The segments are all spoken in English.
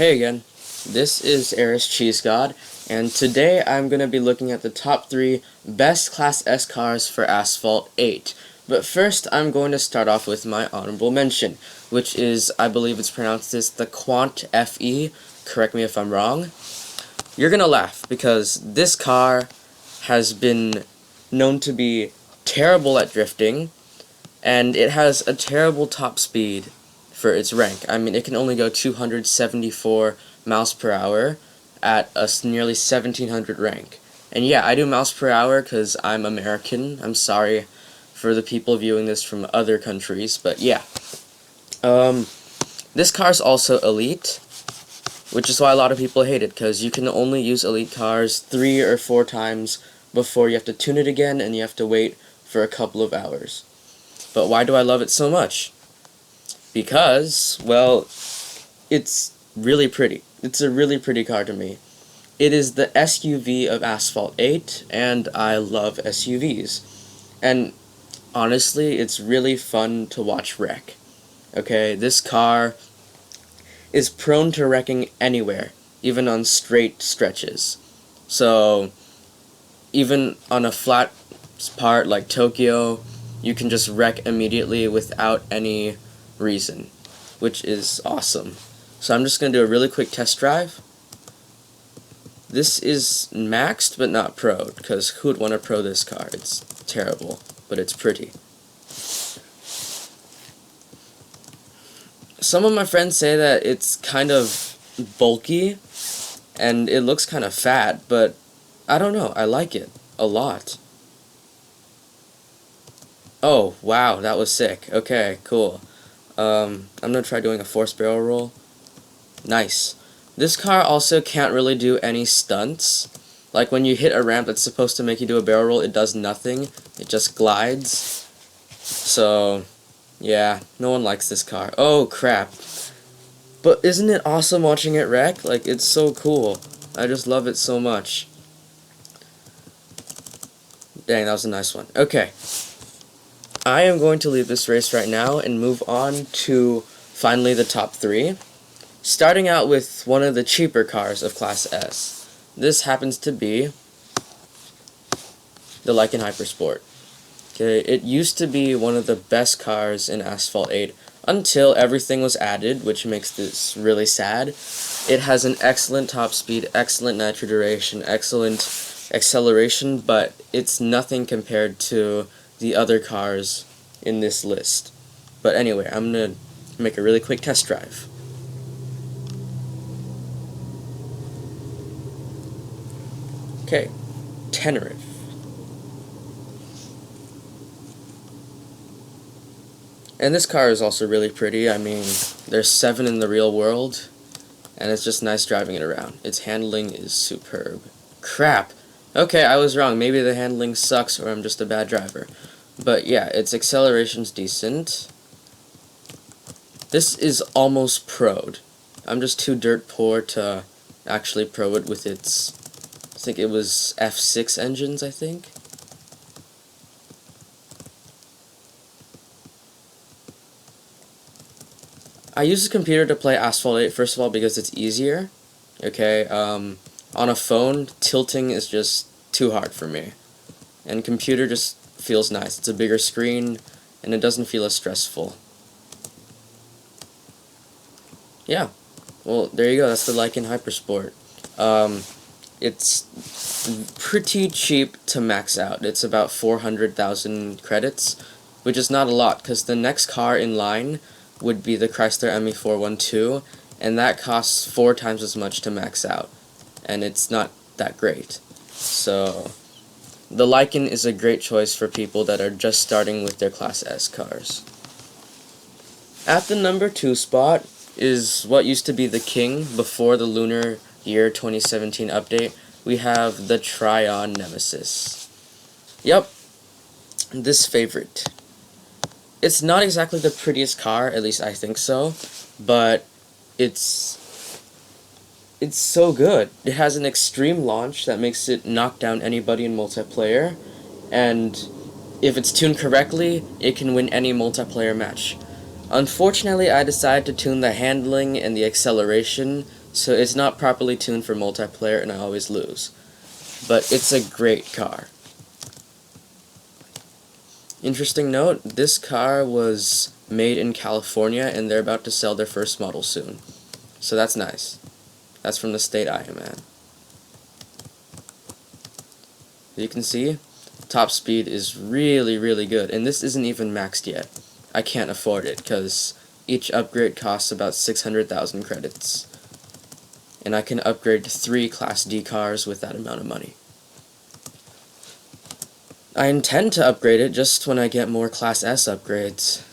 Hey again, this is Eris Cheese God, and today I'm going to be looking at the top 3 best Class S cars for Asphalt 8. But first, I'm going to start off with my honorable mention, which is, I believe it's pronounced as the Quant FE, correct me if I'm wrong. You're going to laugh, because this car has been known to be terrible at drifting, and it has a terrible top speed for its rank. I mean, it can only go 274 miles per hour at a nearly 1700 rank. And yeah, I do miles per hour because I'm American. I'm sorry for the people viewing this from other countries, but yeah. This car's also elite, which is why a lot of people hate it, because you can only use elite cars 3 or 4 times before you have to tune it again, and you have to wait for a couple of hours. But why do I love it so much? Because, well, it's really pretty. It's a really pretty car to me. It is the SUV of Asphalt 8, and I love SUVs. And honestly, it's really fun to watch wreck. Okay, this car is prone to wrecking anywhere, even on straight stretches. So, even on a flat part like Tokyo, you can just wreck immediately without any reason, which is awesome. So I'm just going to do a really quick test drive. This is maxed but not pro'd, because who would want to pro this car? It's terrible, but it's pretty. Some of my friends say that it's kind of bulky and it looks kind of fat, but I don't know, I like it a lot. Oh, wow, that was sick. Okay, cool. I'm gonna try doing a forced barrel roll. Nice. This car also can't really do any stunts. Like when you hit a ramp that's supposed to make you do a barrel roll, it does nothing. It just glides. So, yeah, no one likes this car. Oh, crap. But isn't it awesome watching it wreck? Like, it's so cool. I just love it so much. Dang, that was a nice one. Okay. I am going to leave this race right now and move on to finally the top 3. Starting out with one of the cheaper cars of Class S. This happens to be the Lykan Hypersport. Okay, it used to be one of the best cars in Asphalt 8 until everything was added, which makes this really sad. It has an excellent top speed, excellent nitro duration, excellent acceleration, but it's nothing compared to the other cars in this list. But anyway, I'm going to make a really quick test drive. Okay, Tenerife. And this car is also really pretty. I mean, there's 7 in the real world, and it's just nice driving it around. Its handling is superb. Crap! Okay, I was wrong. Maybe the handling sucks or I'm just a bad driver. But yeah, its acceleration's decent. This is almost pro'd. I'm just too dirt poor to actually pro it with its, I think it was F6 engines, I think. I use a computer to play Asphalt 8, first of all, because it's easier. Okay, on a phone, tilting is just too hard for me. And computer just feels nice. It's a bigger screen, and it doesn't feel as stressful. Yeah, well, there you go. That's the Lykan Hypersport. It's pretty cheap to max out. It's about 400,000 credits, which is not a lot, because the next car in line would be the Chrysler ME412, and that costs 4 times as much to max out, and it's not that great. So the Lykan is a great choice for people that are just starting with their Class S cars. At the number 2 spot is what used to be the king before the Lunar Year 2017 update. We have the Tryon Nemesis. Yep, this favorite. It's not exactly the prettiest car, at least I think so, but it's so good. It has an extreme launch that makes it knock down anybody in multiplayer, and if it's tuned correctly, it can win any multiplayer match. Unfortunately, I decided to tune the handling and the acceleration so it's not properly tuned for multiplayer and I always lose. But it's a great car. Interesting note, this car was made in California and they're about to sell their first model soon. So that's nice. That's from the state I am at. You can see, top speed is really, really good. And this isn't even maxed yet. I can't afford it because each upgrade costs about 600,000 credits. And I can upgrade to 3 Class D cars with that amount of money. I intend to upgrade it just when I get more Class S upgrades.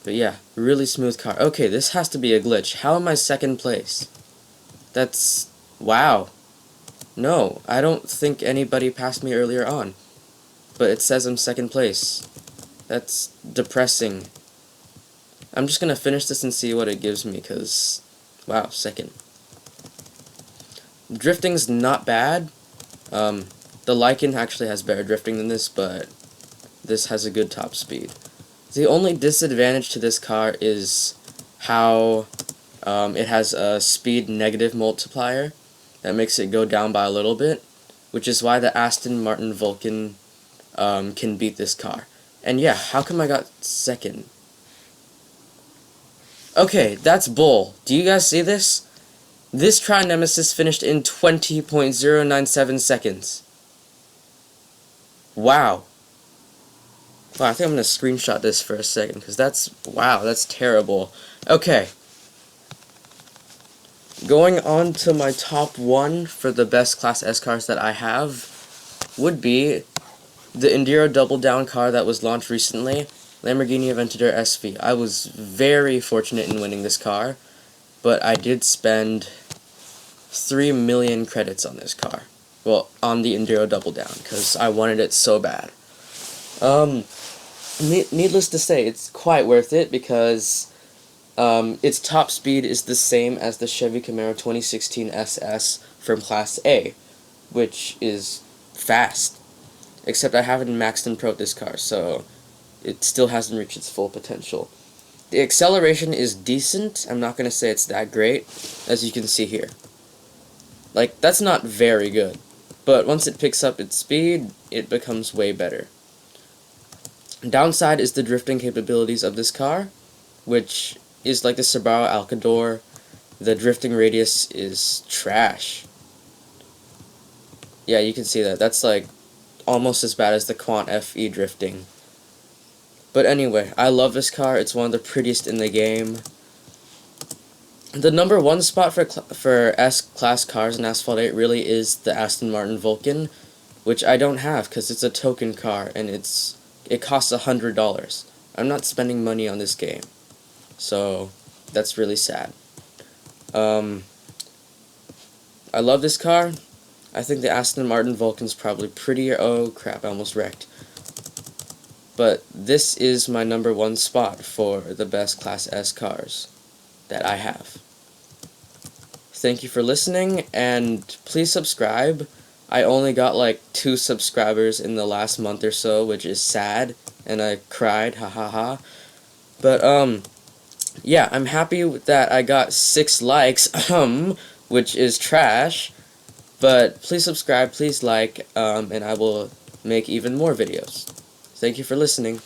But yeah, really smooth car. Okay, this has to be a glitch. How am I second place? That's... wow. No, I don't think anybody passed me earlier on. But it says I'm second place. That's depressing. I'm just gonna finish this and see what it gives me, because... wow, second. Drifting's not bad. The Lykan actually has better drifting than this, but this has a good top speed. The only disadvantage to this car is how it has a speed negative multiplier that makes it go down by a little bit, which is why the Aston Martin Vulcan can beat this car. And yeah, how come I got second? Okay, that's bull. Do you guys see this? This Tryon Nemesis finished in 20.097 seconds. Wow. Wow, I think I'm going to screenshot this for a second, because that's, wow, that's terrible. Okay. Going on to my top 1 for the best Class S cars that I have would be the Enduro Double Down car that was launched recently, Lamborghini Aventador SV. I was very fortunate in winning this car, but I did spend 3 million credits on this car. Well, on the Enduro Double Down, because I wanted it so bad. Needless to say, it's quite worth it, because its top speed is the same as the Chevy Camaro 2016 SS from Class A, which is fast. Except I haven't maxed and pro'd this car, so it still hasn't reached its full potential. The acceleration is decent. I'm not going to say it's that great, as you can see here. Like, that's not very good. But once it picks up its speed, it becomes way better. Downside is the drifting capabilities of this car, which is like the Subaru Alcador. The drifting radius is trash. Yeah, you can see that. That's like almost as bad as the Quant FE drifting. But anyway, I love this car. It's one of the prettiest in the game. The number 1 spot for S-Class cars in Asphalt 8 really is the Aston Martin Vulcan, which I don't have because it's a token car and it costs $100. I'm not spending money on this game, so that's really sad. I love this car. I think the Aston Martin Vulcan's probably prettier. Oh crap, I almost wrecked. But this is my number 1 spot for the best Class S cars that I have. Thank you for listening, and please subscribe. I only got like 2 subscribers in the last month or so, which is sad, and I cried, ha ha ha. But yeah, I'm happy that I got 6 likes, which is trash. But please subscribe, please like, and I will make even more videos. Thank you for listening.